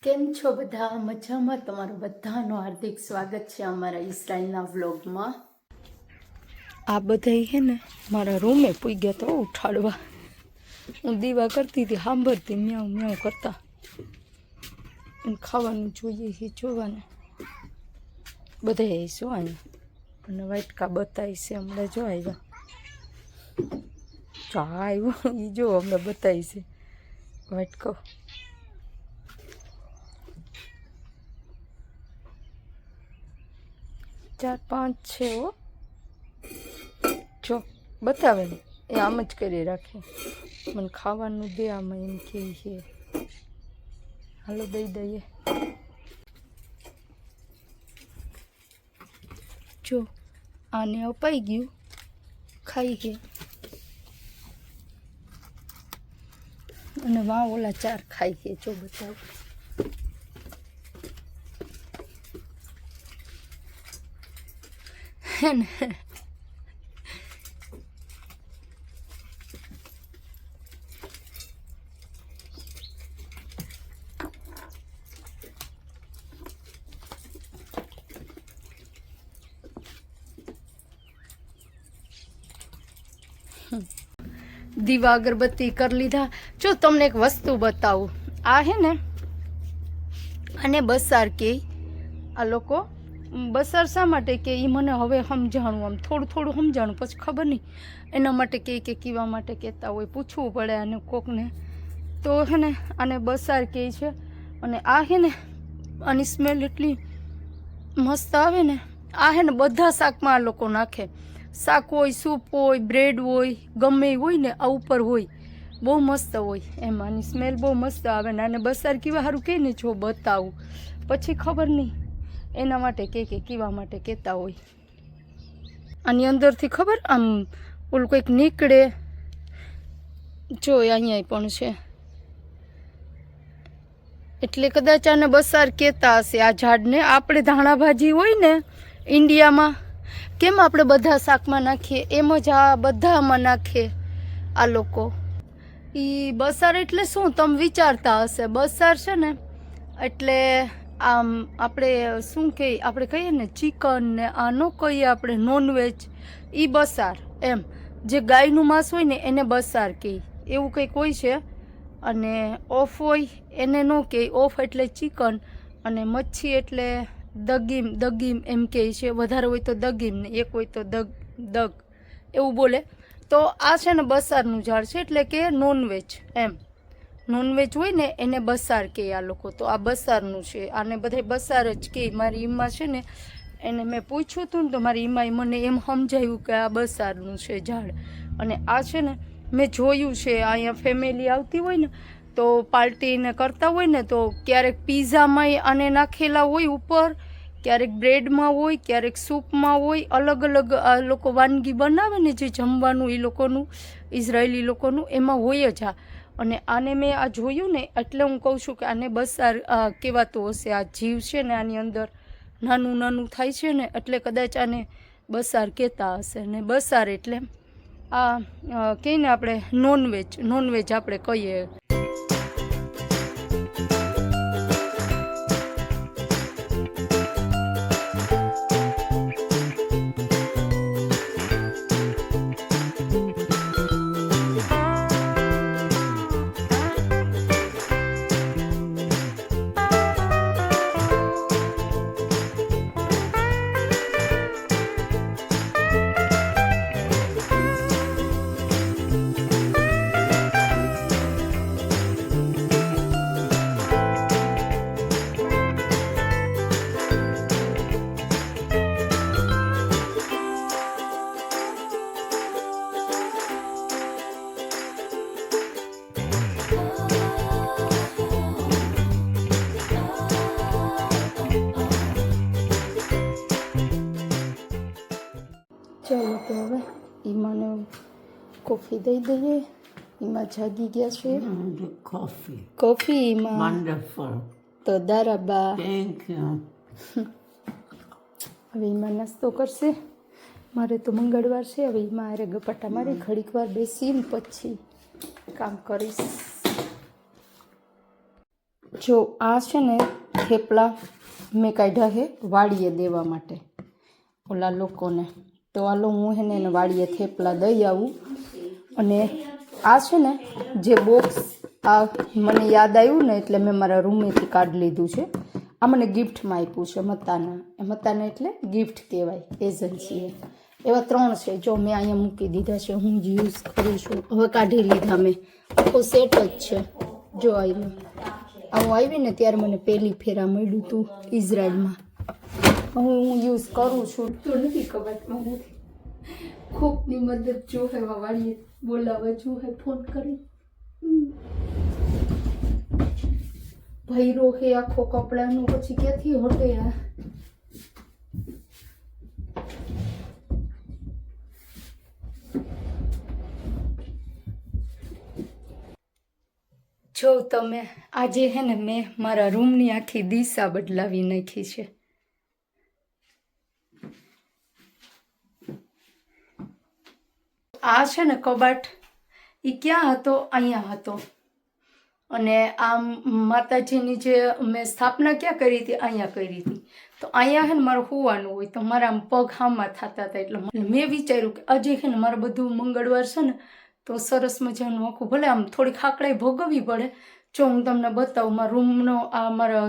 કેમ છો બધા મજામાં? તમારું બધાનું હાર્દિક સ્વાગત છે અમારા ઇઝરાયલના વ્લોગમાં. આ બધા હે ને મારા રૂમે પૂઈ ગયા તો ઉઠાડવા. હું દીવા કરતી હતી, સાંભળતી મ્યાઉ મ્યાઉ કરતા. ખાવાનું જોઈએ એ જોવાને બધા શું અહીંયા અને વાટકા બતાવી છે હમણાં જો આવ્યા. ચા આવ્યો એ જો હમણાં બતાવી છે વાટકો. ચાર પાંચ છે હો, જો બતાવે ને એ આમ જ કરી રાખે. મને ખાવાનું દે આમાં એમ કે છે. હાલો દઈ દઈએ. જો આને અપાઈ ગયું, ખાઈ ગયા. અને વાં ઓલા ચાર ખાઈ ગયા. જો બતાવું હે ને. દીવા અગરબત્તી કરી લીધા. જો તમને એક વસ્તુ બતાવું. આ હે ને આને બસાર કે આ લોકો બસાર શા માટે કે એ મને હવે સમજાણું, આમ થોડું થોડું સમજાણું, પછી ખબર નહીં એના માટે કે કીવા માટે કહેતા હોય, પૂછવું પડે આને કોકને. તો હે ને આને બસાર કહે છે. અને આ હે ને આની સ્મેલ એટલી મસ્ત આવે ને. આ હે ને બધા શાકમાં આ લોકો નાખે. શાક હોય, સૂપ હોય, બ્રેડ હોય, ગમે એ હોય ને આ ઉપર હોય, બહુ મસ્ત હોય. એમ આની સ્મેલ બહુ મસ્ત આવે ને. આને બસાર કીવા સારું કહે ને, જો બતાવું પછી ખબર નહીં એના માટે કે કીવા માટે કહેતા હોય. આની અંદરથી ખબર આમ ઓલું કંઈક નીકળે. જો અહીંયા પણ છે, એટલે કદાચ આને બસાર કહેતા હશે આ ઝાડને. આપણે ધાણા ભાજી હોય ને ઇન્ડિયામાં, કેમ આપણે બધા શાકમાં નાખીએ, એમ જ આ બધામાં નાખે આ લોકો. એ બસાર એટલે શું તમે વિચારતા હશે? બસાર છે ને એટલે આમ આપણે શું કહીએ, આપણે કહીએ ને ચિકન ને આનો કહીએ આપણે નોનવેજ, એ બસાર. એમ જે ગાયનું માંસ હોય ને એને બસાર કહે, એવું કંઈક હોય છે. અને ઓફ હોય એને ન કહે. ઓફ એટલે ચિકન અને મચ્છી એટલે દગીમ. દગીમ એમ કહે છે. વધારે હોય તો દગીમ ને એક હોય તો દગ એવું બોલે. તો આ છે ને બસારનું ઝાડ છે, એટલે કે નોનવેજ. એમ નોનવેજ હોય ને એને બસાર કહે આ લોકો. તો આ બસારનું છે. આને બધા બસાર જ કહે. મારી ઈમ્મા છે ને એને મેં પૂછ્યું હતું ને તો મારી ઈમ્માએ મને એમ સમજાવ્યું કે આ બસારનું છે ઝાડ. અને આ છે ને મેં જોયું છે, અહીંયા ફેમિલી આવતી હોય ને તો પાર્ટીને કરતા હોય ને તો ક્યારેક પીઝામાંય આને નાખેલા હોય ઉપર, ક્યારેક બ્રેડમાં હોય, ક્યારેક સૂપમાં હોય. અલગ અલગ આ લોકો વાનગી બનાવે ને જે જમવાનું એ લોકોનું, ઇઝરાયલી લોકોનું, એમાં હોય જ આ. અને આને મેં આ જોયું ને એટલે હું કહું છું કે આને બસાર કહેવાતું હશે. આ જીવ છે ને આની અંદર નાનું નાનું થાય છે ને એટલે કદાચ આને બસાર કહેતા હશે. ને બસાર એટલે આ કહીએ ને આપણે નોનવેજ. નોનવેજ આપણે કહીએ. ચાલો તો હવે ઈમાને કોફી દઈ દઈએ. ઈમા જાગી ગયા છે. કોફી ઈમા. Wonderful. તો દારાબા. Thank you. હવે ઈમા નાસ્તો કરશે. મારે તો મંગળવાર છે. હવે ઈમા હારે ગપાટા મારી ઘડીક વાર બેસીને પછી કામ કરીશ. જો આ છે ને થેપલા મેં કાઢ્યા છે વાડીએ દેવા માટે ઓલા લોકોને. તો હાલો હું છે ને એને વાડીએ થેપલા દઈ આવું. અને આ છે ને જે બોક્સ આ મને યાદ આવ્યું ને એટલે મેં મારા રૂમેથી કાઢી લીધું છે. આ મને ગિફ્ટમાં આપ્યું છે મતાના. એ મતાના એટલે ગિફ્ટ કહેવાય એજન્સીએ. એવા 3 છે. જો મેં અહીંયા મૂકી દીધા છે, હું જ યુઝ કરું છું. હવે કાઢી લીધા મેં. આખો સેટ જ છે. જો આવ્યું હું આવી ને ત્યારે મને પહેલી ફેરા મળ્યું હતું ઇઝરાયલમાં. હું યુઝ કરું છું તો નથી કબાટમાં નથી. કોકની મદદ જોહે વાળીએ બોલાવા જોહે ફોન કરી. ભૈરો હે આખો કપડાનું પછી ક્યાંથી હટે યાર. જો તમે આજે હે ને મેં મારા રૂમની આખી દિશા બદલાવી નાખી છે. આ છે ને કબાટ એ ક્યાં હતો? અહીંયા હતો. અને આ માતાજીની જે મેં સ્થાપના ક્યાં કરી હતી? અહીંયા કરી હતી. તો અહીંયા છે ને મારું હોવાનું હોય તો મારા આમ પગ હામાં થતા હતા. એટલે મેં વિચાર્યું કે આજે છે ને મારે બધું મંગળવાર છે ને તો સરસ મજાનું આખું, ભલે આમ થોડી ખાકડાઈ ભોગવવી પડે. જો હું તમને બતાવું મારા રૂમનો આ મારા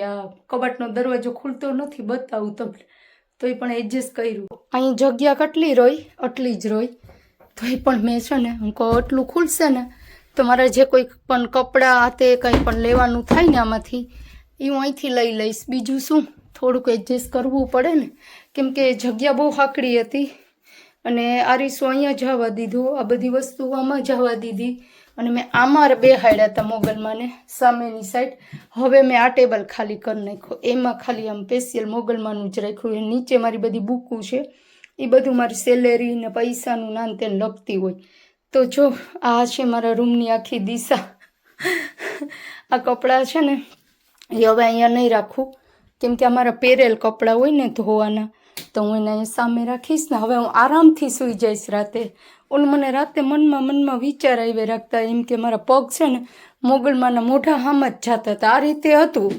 આ કબાટનો દરવાજો ખુલતો નથી, બતાવું તમને. તો એ પણ એડજસ્ટ કર્યું. અહીં જગ્યા કેટલી રોઈ? આટલી જ રોઈ. તો એ પણ મેં છે ને હું કહું આટલું ખુલશે ને તો મારે જે કોઈ પણ કપડાં હાથે કંઈ પણ લેવાનું થાય ને આમાંથી એ હું અહીંથી લઈ લઈશ. બીજું શું, થોડુંક એડજસ્ટ કરવું પડે ને, કેમ કે જગ્યા બહુ હાકડી હતી. અને આરીસો અહીંયા જવા દીધો, આ બધી વસ્તુ આમાં જવા દીધી. અને મેં આમાં બેહાડ્યા હતા મોગલમાને સામેની સાઈડ. હવે મેં આ ટેબલ ખાલી કરી નાખ્યો. એમાં ખાલી આમ સ્પેશિયલ મોગલમાનું જ રાખ્યું. એ નીચે મારી બધી બુકો છે, એ બધું મારી સેલેરી ને પૈસાનું નાન તેને લખતી હોય. તો જો આ છે મારા રૂમની આખી દિશા. આ કપડાં છે ને એ હવે અહીંયા નહીં રાખું, કેમ કે અમારા પહેરેલ કપડાં હોય ને ધોવાના, તો હું એને અહીંયા સામે રાખીશ ને. હવે હું આરામથી સૂઈ જઈશ રાતે. ઓલું મને રાતે મનમાં વિચાર આવી રાખતા એમ કે મારા પગ છે ને મોગલમાના મોઢા આમ જ જતા હતા. આ રીતે હતું.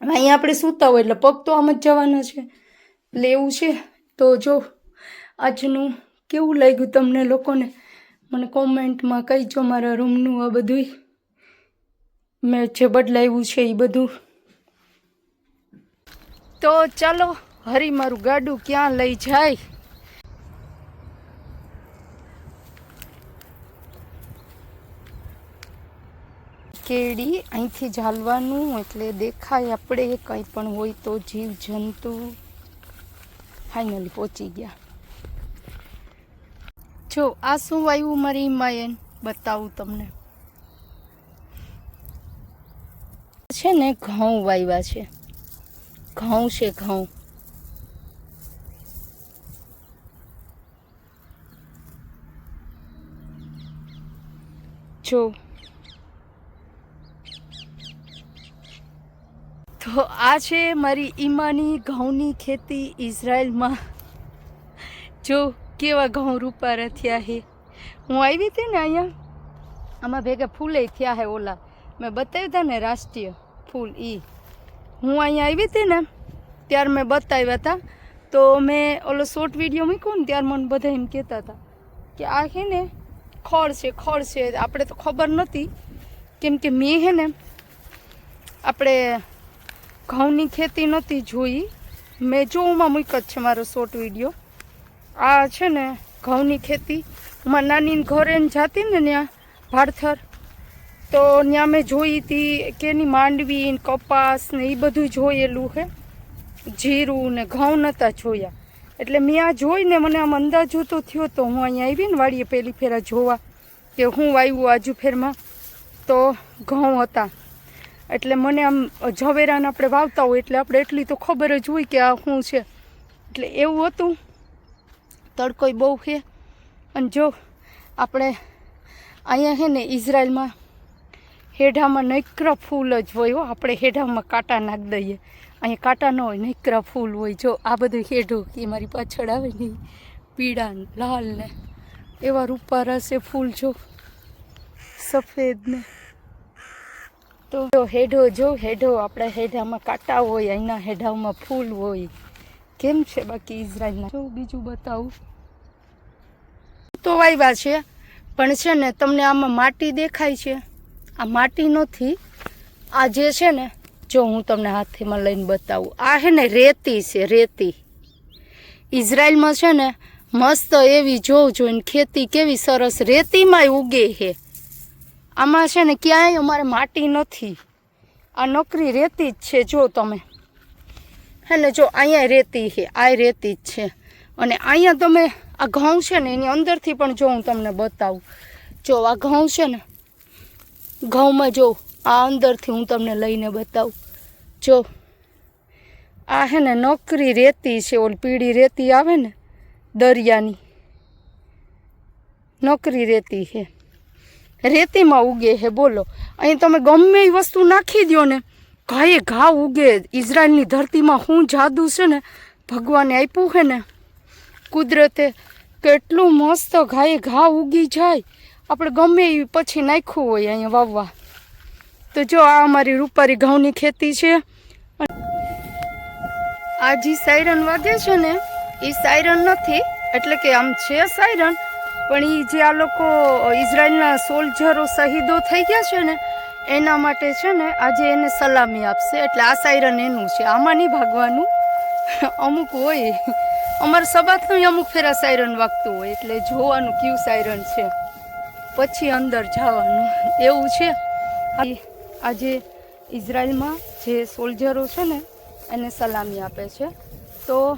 અહીંયા આપણે સૂતા હોય એટલે પગ તો આમ જ જવાના છે. એટલે એવું છે. તો જો આજનું કેવું લાગ્યું તમને લોકોને મને કોમેન્ટમાં કહીજો. મારા રૂમનું આ બધું મેં જે બદલાવ્યું છે એ બધું. તો ચાલો હરી મારું ગાડું ક્યાં લઈ જાય. કેડી અહીંથી ચાલવાનું એટલે દેખાય આપણે કંઈ પણ હોય તો જીવ જંતુ. ફાઇનલી પહોંચી ગયા. જો આ શું વાવ્યું મારી માયન બતાવું તમને. છે ને ઘઉં વાવ્યા છે. ઘઉં છે ઘઉં. જો તો આ છે મારી ઈમાની ઘઉંની ખેતી ઇઝરાયલમાં. જો કેવા ઘઉં રૂપારા થયા હે. હું આવી હતી ને અહીંયા, આમાં ભેગા ફૂલે થયા હે. ઓલા મેં બતાવ્યા હતા ને રાષ્ટ્રીય ફૂલ, એ હું અહીંયા આવી હતી ને ત્યારે મેં બતાવ્યા હતા. તો મેં ઓલો શોર્ટ વિડીયો મૂક્યો ને ત્યારે મને બધા એમ કહેતા હતા કે આ છે ને ખડ છે, ખડ છે. આપણે તો ખબર નહોતી, કેમ કે મેં હે ને આપણે ઘઉંની ખેતી નહોતી જોઈ. મેં જોવામાં મૂક્યો જ છે મારો શોર્ટ વિડીયો. આ છે ને ઘઉંની ખેતી મારા નાની ઘરે જતી ને ત્યાં ભાડથર, તો ત્યાં મેં જોઈ હતી કે એની માંડવી કપાસ ને એ બધું જોયેલું છે. જીરું ને ઘઉં નહોતા જોયા. એટલે મેં આ જોઈને મને આમ અંદાજો તો થયો. તો હું અહીંયા આવી ને વાડીએ પહેલી ફેરા જોવા કે હું વાવ્યું આજુ ફેરમાં, તો ઘઉં હતા. એટલે મને આમ ઝવેરાને આપણે વાવતા હોય એટલે આપણે એટલી તો ખબર જ હોય કે આ શું છે. એટલે એવું હતું. તડકોય બહુ છે. અને જો આપણે અહીંયા છે ને ઇઝરાયલમાં હેઢામાં નકરા ફૂલ જ હોય હો. આપણે હેઢામાં કાંટા નાખી દઈએ, અહીંયા કાંટા ન હોય, નકરા ફૂલ હોય. જો આ બધું હેઢું એ મારી પાછળ આવે ને પીળા ને લાલ ને એવા રૂપારા છે ફૂલ. જો સફેદ ને તો હેઢો જો હેઢો, આપણા હેઢામાં કાંટા હોય, અહીંના હેઢામાં ફૂલ હોય. કેમ છે બાકી ઇઝરાયલના? જો બીજું બતાવું તો વાવ્યા છે, પણ છે ને તમને આમાં માટી દેખાય છે? આ માટી નથી, આ જે છે ને, જો હું તમને હાથેમાં લઈને બતાવું, આ છે ને રેતી છે, રેતી. ઇઝરાયલમાં છે ને મસ્ત એવી જોઈને ખેતી કેવી સરસ રેતીમાંય ઉગે છે. આમાં છે ને ક્યાંય અમારે માટી નથી, આ નકરી રેતી જ છે. જો તમે હે ને, જો અહીંયા રેતી છે, આ રેતી જ છે. અને અહીંયા તમે આ ઘઉં છે ને એની અંદરથી પણ જો હું તમને બતાવું, જો આ ઘઉં છે ને, ઘઉંમાં જો આ અંદરથી હું તમને લઈને બતાવું. જો આ હે ને નકરી રેતી છે, ઓલી પીળી રેતી આવે ને દરિયાની, નકરી રેતી છે, રેતીમાં ઉગે છે. બોલો, અહીં તમે ગમે એ વસ્તુ નાખી દો ને, ઘાએ ઘા ઉગે. ઇઝરાયલની ધરતીમાં શું જાદુ છે ને ભગવાને આપ્યું છે ને, કુદરતે, કેટલું મસ્ત ઘાએ ઘા ઉગી જાય. આપણે ગમે એ પછી નાખ્યું હોય અહીંયા વાવવા. તો જો આ અમારી રૂપારી ઘઉંની ખેતી છે. આ જે સાયરન વાગે છે ને એ સાયરન નથી, એટલે કે આમ છે સાયરન, પણ એ જે આ લોકો ઇઝરાયલના સોલ્જરો શહીદો થઈ ગયા છે ને એના માટે છે ને આજે એને સલામી આપશે, એટલે આ સાયરન એનું છે. આમાં નહીં ભાગવાનું, અમુક હોય અમારા સબાતનું અમુક ફેરા સાયરન વાગતું હોય, એટલે જોવાનું કયું સાયરન છે, પછી અંદર જવાનું એવું છે. આજે ઇઝરાયલમાં જે સોલ્જરો છે ને એને સલામી આપે છે. તો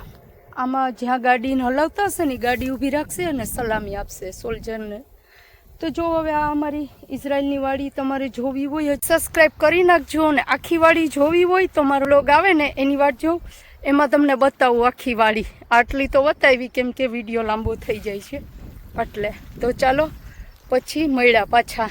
આમાં જ્યાં ગાડીને હલાવતા હશે ને ગાડી ઊભી રાખશે અને સલામી આપશે સોલ્જરને. તો જો હવે આ અમારી ઇઝરાયલની વાડી તમારે જોવી હોય સબસ્ક્રાઈબ કરી નાખજો, અને આખી વાડી જોવી હોય તો મારો લોગ આવે ને એની વાત જોઉં, એમાં તમને બતાવું આખી વાડી. આટલી તો બતાવી કેમ કે વિડીયો લાંબો થઈ જાય છે એટલે. તો ચાલો પછી મળ્યા પાછા.